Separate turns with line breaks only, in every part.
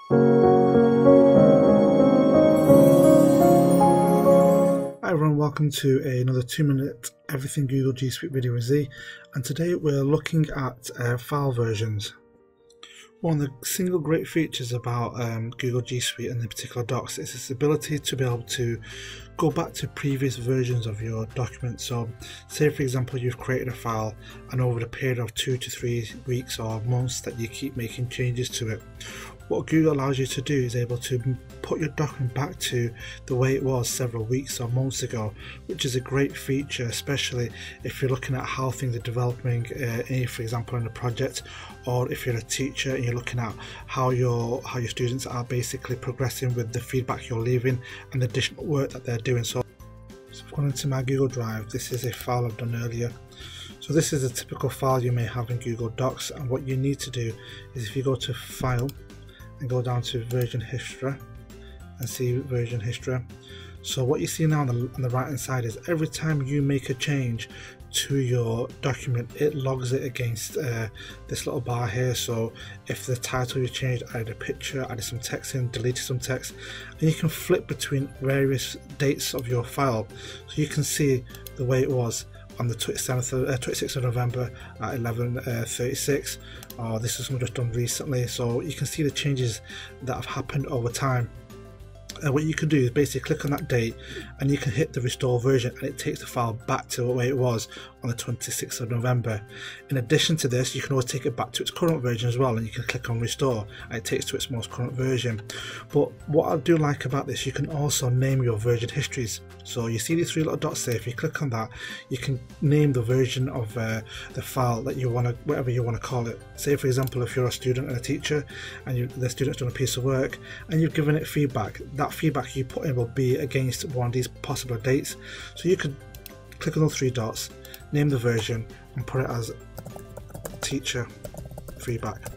Hi everyone, welcome to another 2-minute Everything Google G Suite video with Z, and today we're looking at file versions. One of the single great features about Google G Suite and in particular Docs is its ability to be able to go back to previous versions of your document. So say for example you've created a file and over the period of 2 to 3 weeks or months that you keep making changes to it, what Google allows you to do is able to put your document back to the way it was several weeks or months ago, which is a great feature, especially if you're looking at how things are developing, for example in a project, or if you're a teacher and you're looking at how your students are basically progressing with the feedback you're leaving and the additional work that they're doing. So I've gone into my Google Drive. This is a file I've done earlier. So this is a typical file you may have in Google Docs, and what you need to do is if you go to File and go down to version history and see version history. So what you see now on the right hand side is every time you make a change to your document, it logs it against this little bar here. So if the title you changed, added a picture, added some text in, deleted some text, and you can flip between various dates of your file, so you can see the way it was on the 26th of November at 11:36. This is something just done recently, so you can see the changes that have happened over time. What you can do is basically click on that date and you can hit the restore version, and it takes the file back to the way it was on the 26th of November. In addition to this, you can always take it back to its current version as well, and you can click on restore and it takes to its most current version. But what I do like about this, you can also name your version histories. So you see these 3 little dots there. If you click on that, you can name the version of the file that you want to, whatever you want to call it. Say for example, if you're a student and a teacher and the student's done a piece of work and you've given it feedback, that feedback you put in will be against one of these possible dates. So you could click on those 3 dots, name the version and put it as teacher feedback,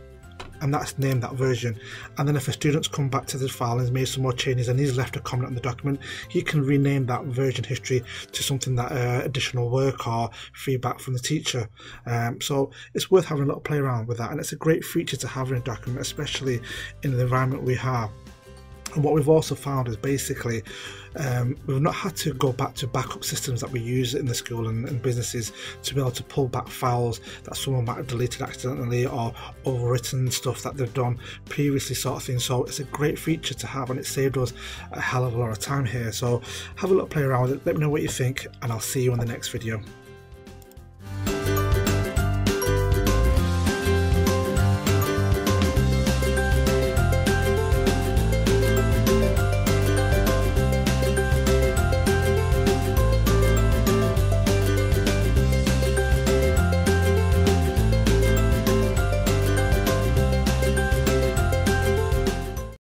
and that's named that version. And then if a student's come back to the file and has made some more changes and he's left a comment on the document, he can rename that version history to something that additional work or feedback from the teacher. So it's worth having a little play around with that, and it's a great feature to have in a document, especially in the environment we have. And what we've also found is basically we've not had to go back to backup systems that we use in the school and businesses to be able to pull back files that someone might have deleted accidentally or overwritten stuff that they've done previously, sort of thing. So it's a great feature to have, and it saved us a hell of a lot of time here. So have a little play around with it, let me know what you think, and I'll see you in the next video.